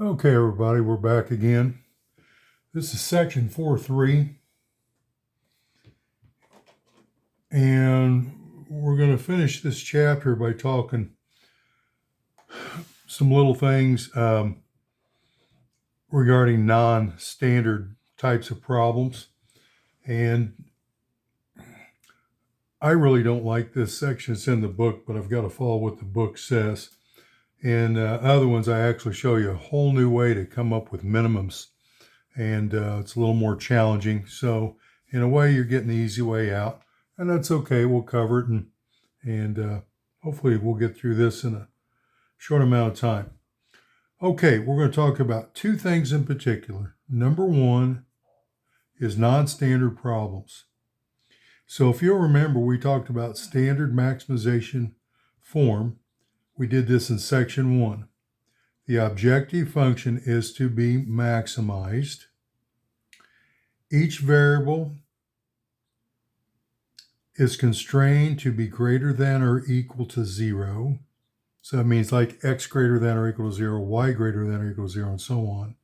Okay, everybody, we're back again. This is section 4.3, and we're going to finish this chapter by talking some little things regarding non-standard types of problems. And I really don't like this section. It's in the book, but I've got to follow what the book says. And other ones, I actually show you a whole new way to come up with minimums. And it's a little more challenging. So in a way, you're getting the easy way out. And that's okay. We'll cover it. And hopefully we'll get through this in a short amount of time. Okay, we're going to talk about two things in particular. Number one is non-standard problems. So if you'll remember, we talked about standard maximization form. We did this in section 1. The objective function is to be maximized. Each variable is constrained to be greater than or equal to 0. So that means like x greater than or equal to 0, y greater than or equal to 0, and so on.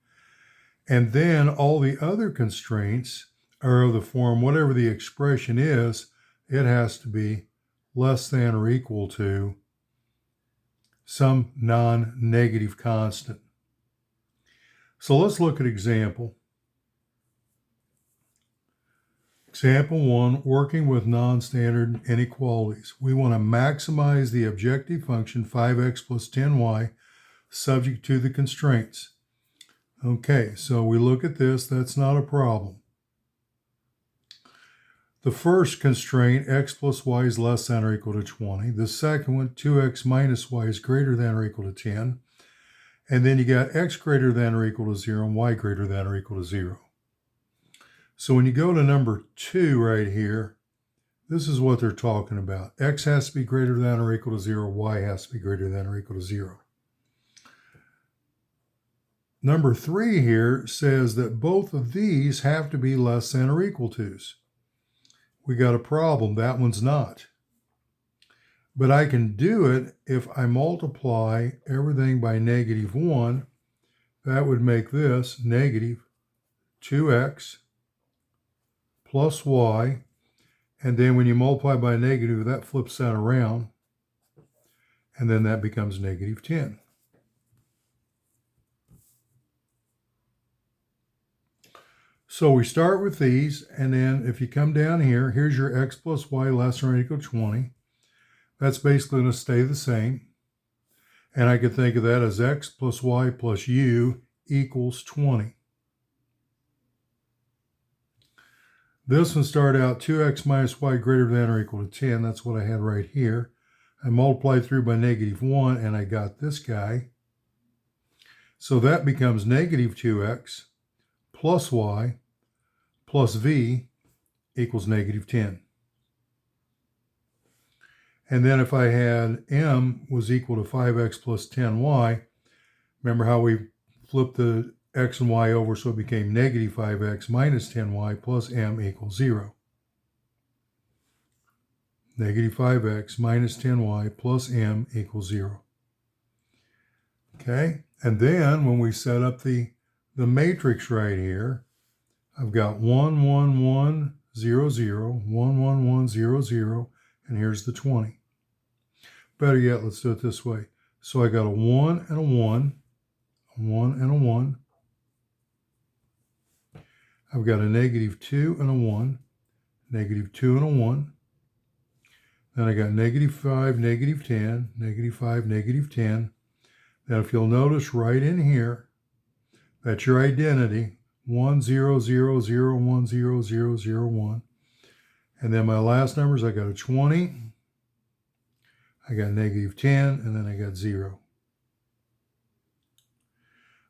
And then all the other constraints are of the form, whatever the expression is, it has to be less than or equal to some non-negative constant. So let's look at example. Example 1, working with non-standard inequalities. We want to maximize the objective function 5x plus 10y subject to the constraints. Okay, so we look at this, that's not a problem. The first constraint, x plus y is less than or equal to 20. The second one, 2x minus y is greater than or equal to 10. And then you got x greater than or equal to 0 and y greater than or equal to 0. So when you go to number 2 right here, this is what they're talking about. X has to be greater than or equal to 0. Y has to be greater than or equal to 0. Number 3 here says that both of these have to be less than or equal to's. We got a problem. That one's not. But I can do it if I multiply everything by -1. That would make this negative 2x plus y. And then when you multiply by negative, that flips that around. And then that becomes -10. So we start with these, and then if you come down here, here's your x plus y less than or equal to 20. That's basically going to stay the same. And I could think of that as x plus y plus u equals 20. This one started out 2x minus y greater than or equal to 10. That's what I had right here. I multiplied through by -1, and I got this guy. So that becomes -2x plus y plus v equals -10. And then if I had m was equal to 5x plus 10y, remember how we flipped the x and y over so it became -5x minus 10y plus m equals 0. -5x minus 10y plus m equals 0. Okay, and then when we set up the matrix right here, I've got 1, 1, 1, 0, 0, 1, 1, 1, 0, 0, and here's the 20. Better yet, let's do it this way. So I got a 1 and a 1, a 1 and a 1. I've got a -2 and a 1, -2 and a 1. Then I got -5, -10, -5, -10. Now if you'll notice right in here, that's your identity, 1, 0, 0, 0, 1, 0, 0, 0, 1. And then my last numbers, I got a 20, I got -10, and then I got 0.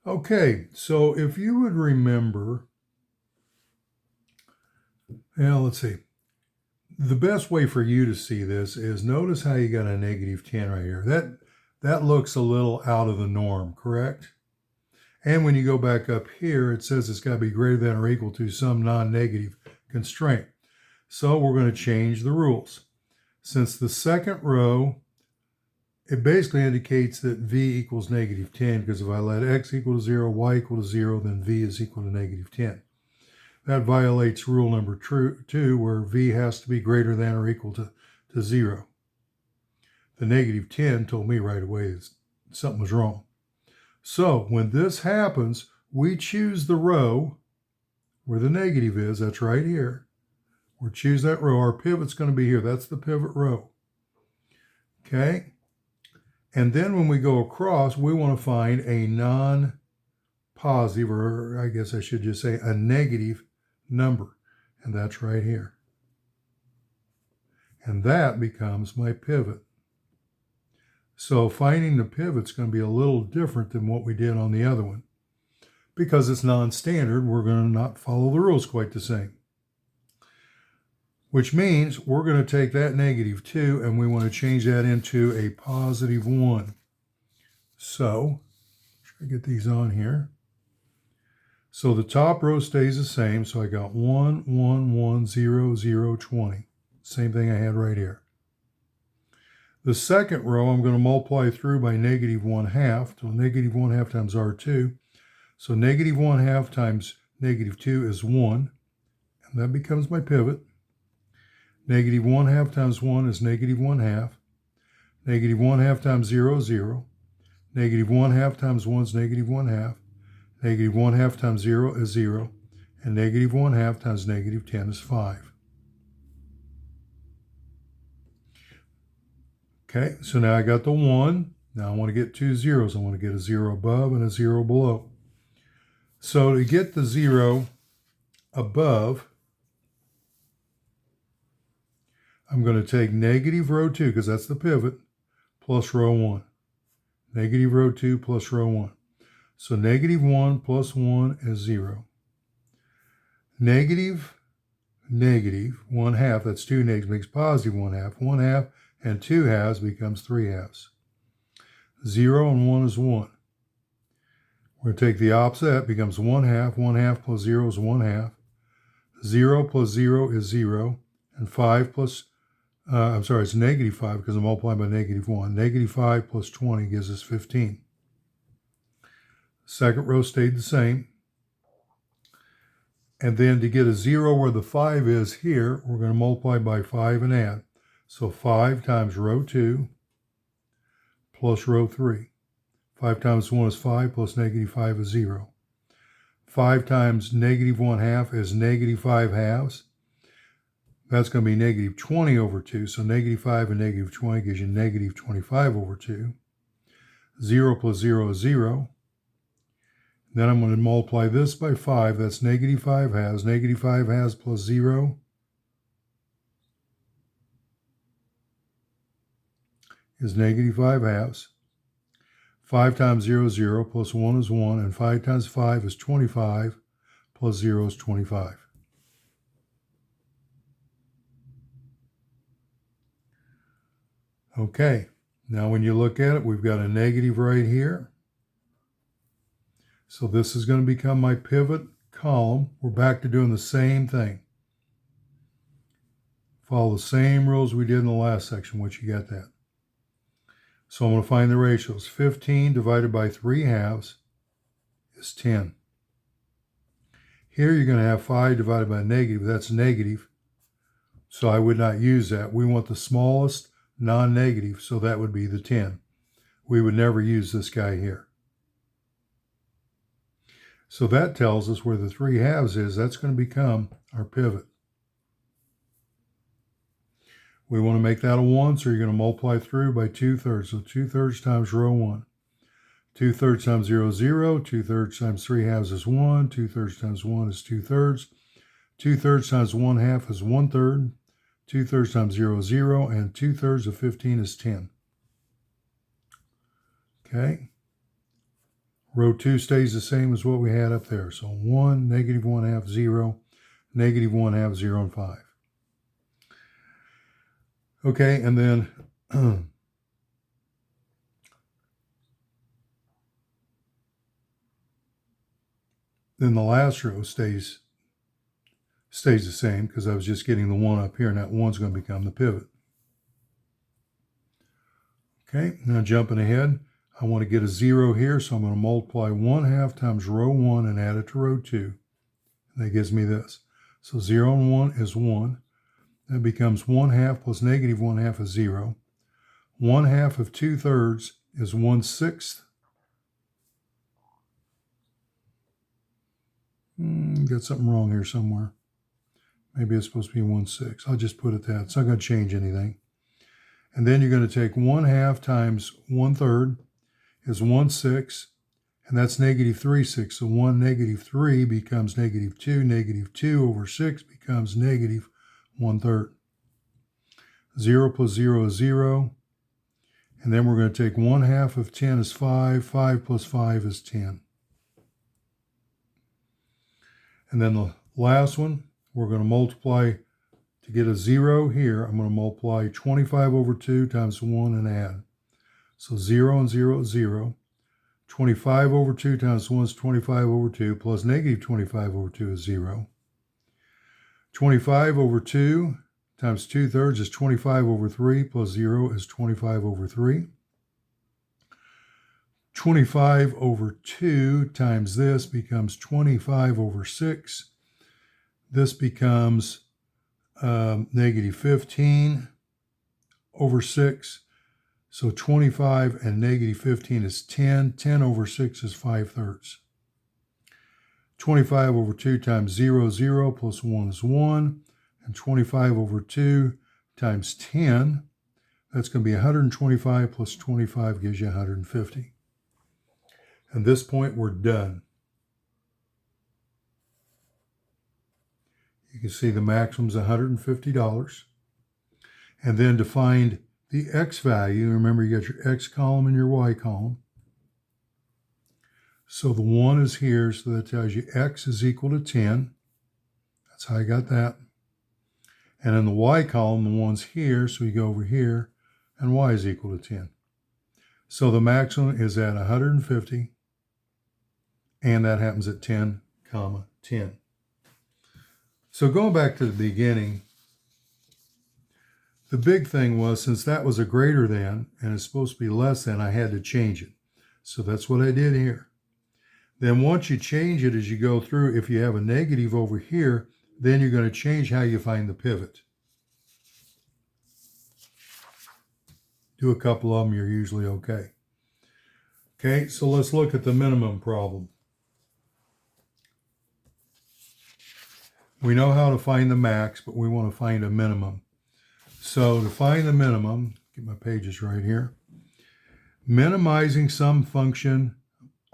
Okay, so if you would remember, let's see. The best way for you to see this is notice how you got a -10 right here. That looks a little out of the norm, correct? And when you go back up here, it says it's got to be greater than or equal to some non-negative constraint. So we're going to change the rules. Since the second row it basically indicates that v equals negative 10, because if I let x equal to 0, y equal to 0, then v is equal to negative 10. That violates rule number 2, where v has to be greater than or equal to 0. The negative 10 told me right away that something was wrong. So when this happens, we choose the row where the negative is. That's right here. We'll choose that row. Our pivot's going to be here. That's the pivot row. Okay? And then when we go across, we want to find a non-positive, or I guess I should just say a negative number. And that's right here. And that becomes my pivot. So finding the pivot's going to be a little different than what we did on the other one. Because it's non-standard, we're going to not follow the rules quite the same. Which means we're going to take that negative 2 and we want to change that into a positive 1. So, try to get these on here. So the top row stays the same. So I got 1, 1, 1, 0, 0, 20. Same thing I had right here. The second row I'm going to multiply through by negative 1/2. So negative 1/2 times R2. So negative 1/2 times negative 2 is 1. And that becomes my pivot. Negative 1/2 times 1 is negative 1/2. Negative 1/2 times 0 is 0. Negative 1/2 times 1 is negative 1/2. Negative 1/2 times 0 is 0. And negative 1/2 times negative 10 is 5. Okay, so now I got the 1. Now I want to get 2 zeros. I want to get a 0 above and a 0 below. So to get the 0 above, I'm going to take negative row 2, because that's the pivot, plus row 1. Negative row 2 plus row 1. So negative 1 plus 1 is 0. Negative 1/2, that's 2 negatives, makes positive 1/2. 1/2 and 2 halves becomes 3 halves. 0 and 1 is 1. We're going to take the opposite, that becomes 1/2. 1/2 plus 0 is 1/2. 0 plus 0 is 0. And 5 plus it's negative 5 because I'm multiplying by negative 1. Negative 5 plus 20 gives us 15. Second row stayed the same. And then to get a 0 where the 5 is here, we're going to multiply by 5 and add. So 5 times row 2 plus row 3. 5 times 1 is 5 plus negative 5 is 0. 5 times negative 1/2 is negative 5 halves. That's going to be negative 20 over 2. So negative 5 and negative 20 gives you negative 25 over 2. 0 plus 0 is 0. Then I'm going to multiply this by 5. That's negative 5 halves. Negative 5 halves plus 0 is negative 5 halves. 5 times 0 is 0, plus 1 is 1. And 5 times 5 is 25, plus 0 is 25. Okay, now when you look at it, we've got a negative right here. So this is going to become my pivot column. We're back to doing the same thing. Follow the same rules we did in the last section, which you got that. So I'm going to find the ratios. 15 divided by 3 halves is 10. Here you're going to have 5 divided by negative. That's negative. So I would not use that. We want the smallest non-negative, so that would be the 10. We would never use this guy here. So that tells us where the 3 halves is. That's going to become our pivot. We want to make that a 1, so you're going to multiply through by 2/3. So 2/3 times row 1. 2/3 times 0 is 0. 2/3 times 3 halves is 1. 2/3 times 1 is 2/3. 2/3 times 1/2 is 1/3. 2/3 times 0 is 0. And 2/3 of 15 is 10. Okay. Row 2 stays the same as what we had up there. So 1, negative 1/2, 0, negative 1/2, 0, and 5. Okay, and then then the last row stays the same because I was just getting the 1 up here, and that 1's going to become the pivot. Okay, now jumping ahead, I want to get a 0 here, so I'm going to multiply 1/2 times row 1 and add it to row 2. And that gives me this. So 0 and 1 is 1. That becomes 1/2 plus negative 1/2 is 0. 1/2 of 2/3 is 1/6. Got something wrong here somewhere. Maybe it's supposed to be 1/6. I'll just put it that. It's not going to change anything. And then you're going to take 1/2 times 1/3 is 1/6. And that's negative 3/6. So 1 negative 3 becomes negative 2. Negative 2 over 6 becomes negative 1/3. 0 plus 0 is 0. And then we're going to take 1/2 of 10 is 5. 5 plus 5 is 10. And then the last one, we're going to multiply to get a 0 here. I'm going to multiply 25 over 2 times 1 and add. So 0 and 0 is 0. 25 over 2 times 1 is 25 over 2 plus negative 25 over 2 is 0. 25 over 2 times 2/3 is 25 over 3 plus 0 is 25 over 3. 25 over 2 times this becomes 25 over 6. This becomes negative 15 over 6. So 25 and negative 15 is 10. 10 over 6 is 5/3. 25 over 2 times 0 is 0 plus 1 is 1. And 25 over 2 times 10, that's going to be 125 plus 25 gives you 150. At this point, we're done. You can see the maximum is $150. And then to find the x value, remember you got your x column and your y column. So the 1 is here, so that tells you x is equal to 10. That's how I got that. And in the y column, the 1's here, so we go over here, and y is equal to 10. So the maximum is at 150, and that happens at 10, 10. So going back to the beginning, the big thing was, since that was a greater than, and it's supposed to be less than, I had to change it. So that's what I did here. Then once you change it as you go through, if you have a negative over here, then you're going to change how you find the pivot. Do a couple of them, you're usually okay. Okay, so let's look at the minimum problem. We know how to find the max, but we want to find a minimum. So to find the minimum, get my pages right here. Minimizing some function,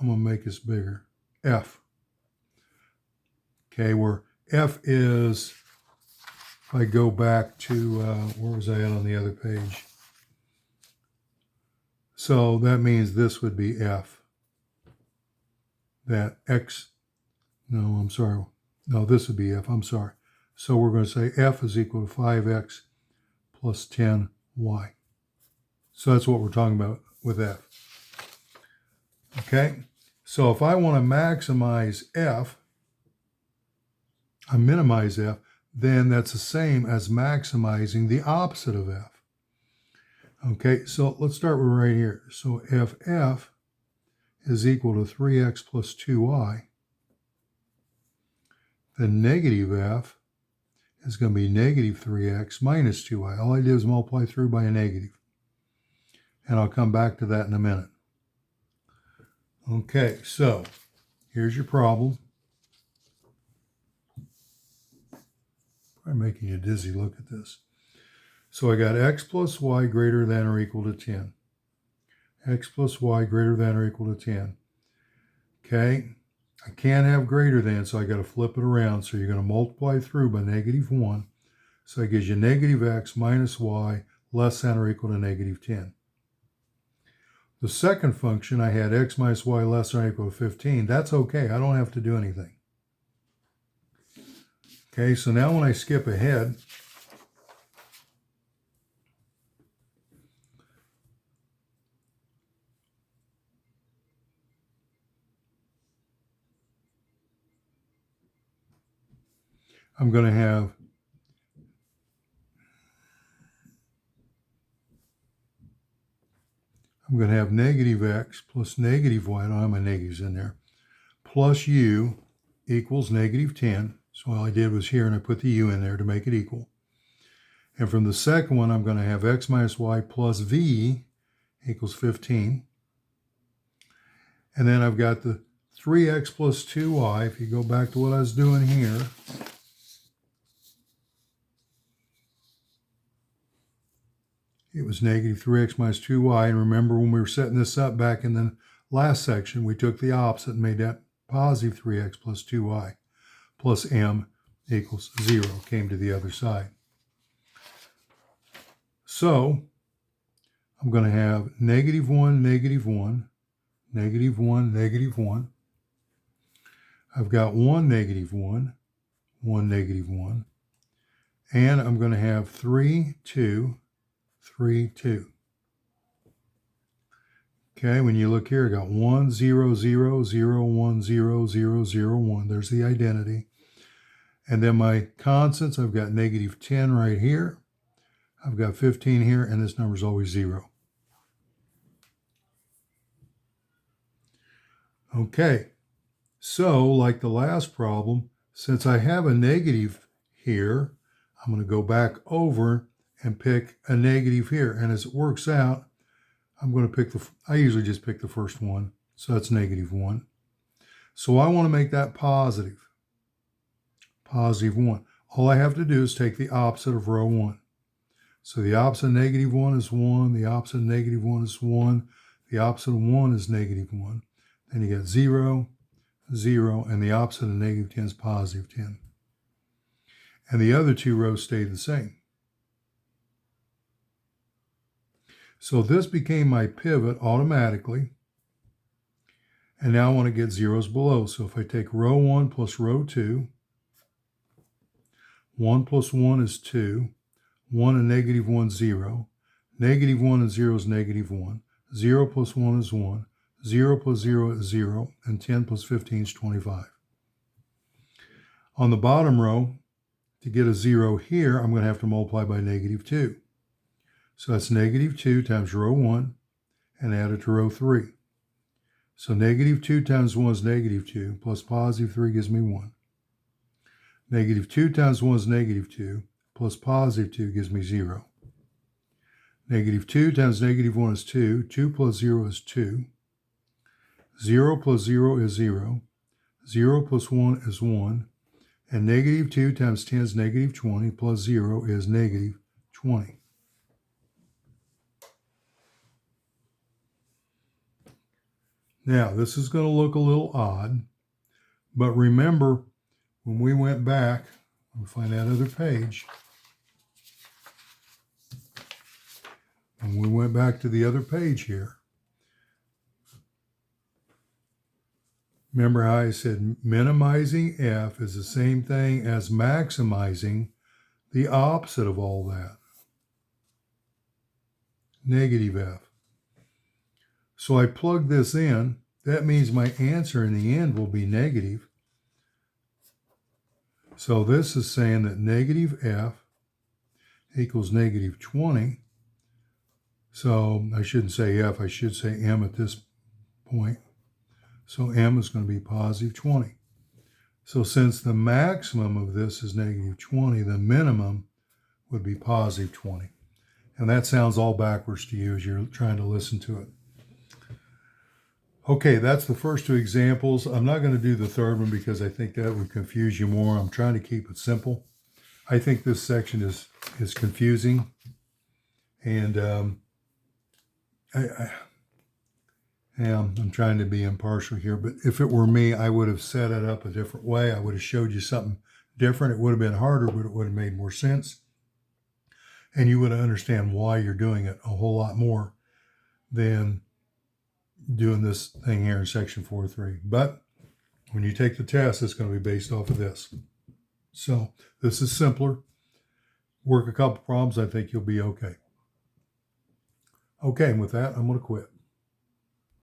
I'm going to make this bigger, f. Okay, where f is, if I go back to, where was I at on the other page? So that means this would be f. That x, no, I'm sorry. No, this would be f, I'm sorry. So we're going to say f is equal to 5x plus 10y. So that's what we're talking about with f. Okay, so if I want to maximize f, I minimize f, then that's the same as maximizing the opposite of f. Okay, so let's start with right here. So if f is equal to 3x plus 2y, then negative f is going to be negative 3x minus 2y. All I did is multiply through by a negative. And I'll come back to that in a minute. Okay, so here's your problem. I'm making you dizzy. Look at this. So I got x plus y greater than or equal to 10. X plus y greater than or equal to 10. Okay, I can't have greater than, so I got to flip it around. So you're going to multiply through by negative 1. So that gives you negative x minus y less than or equal to negative 10. The second function, I had x minus y less than or equal to 15. That's okay. I don't have to do anything. Okay, so now when I skip ahead, I'm going to have I'm going to have negative x plus negative y, I don't have my negatives in there, plus u equals negative 10. So all I did was here and I put the u in there to make it equal. And from the second one, I'm going to have x minus y plus v equals 15. And then I've got the 3x plus 2y. If you go back to what I was doing here, it was negative 3x minus 2y. And remember when we were setting this up back in the last section, we took the opposite and made that positive 3x plus 2y plus m equals 0, came to the other side. So I'm going to have negative 1, negative 1, negative 1, negative 1. I've got 1, negative 1, 1, negative 1. And I'm going to have 3, 2, 3, 2. Okay, when you look here, I got 1, 0, 0, 0, 1, 0, 0, 0, 1. There's the identity. And then my constants, I've got negative 10 right here. I've got 15 here, and this number is always 0. Okay, so like the last problem, since I have a negative here, I'm going to go back over and pick a negative here. And as it works out, I'm going to pick I usually just pick the first one. So that's negative 1. So I want to make that positive. Positive 1. All I have to do is take the opposite of row 1. So the opposite of negative 1 is 1. The opposite of negative 1 is 1. The opposite of 1 is negative 1. Then you get 0, 0, and the opposite of negative 10 is positive 10. And the other two rows stay the same. So this became my pivot automatically. And now I want to get zeros below. So if I take row 1 plus row 2, 1 plus 1 is 2. 1 and negative 1 is 0. Negative 1 and 0 is negative 1. 0 plus 1 is 1. 0 plus 0 is 0. And 10 plus 15 is 25. On the bottom row, to get a 0 here, I'm going to have to multiply by negative 2. So that's negative 2 times row 1 and add it to row 3. So negative 2 times 1 is negative 2, plus positive 3 gives me 1. Negative 2 times 1 is negative 2, plus positive 2 gives me 0. Negative 2 times negative 1 is 2. 2 plus 0 is 2. 0 plus 0 is 0. 0 plus 1 is 1. And negative 2 times 10 is negative 20, plus 0 is negative 20. Now, this is going to look a little odd, but remember, when we went back, we'll find that other page. When we went back to the other page here, remember how I said minimizing f is the same thing as maximizing the opposite of all that, negative f. So I plug this in. That means my answer in the end will be negative. So this is saying that negative f equals negative 20. So I shouldn't say f, I should say m at this point. So m is going to be positive 20. So since the maximum of this is negative 20, the minimum would be positive 20. And that sounds all backwards to you as you're trying to listen to it. Okay, that's the first two examples. I'm not going to do the third one because I think that would confuse you more. I'm trying to keep it simple. I think this section is confusing. And I'm trying to be impartial here, but if it were me, I would have set it up a different way. I would have showed you something different. It would have been harder, but it would have made more sense. And you would understand why you're doing it a whole lot more than doing this thing here in section 4.3. But when you take the test, it's going to be based off of this. So this is simpler. Work a couple problems. I think you'll be okay. Okay, and with that, I'm going to quit.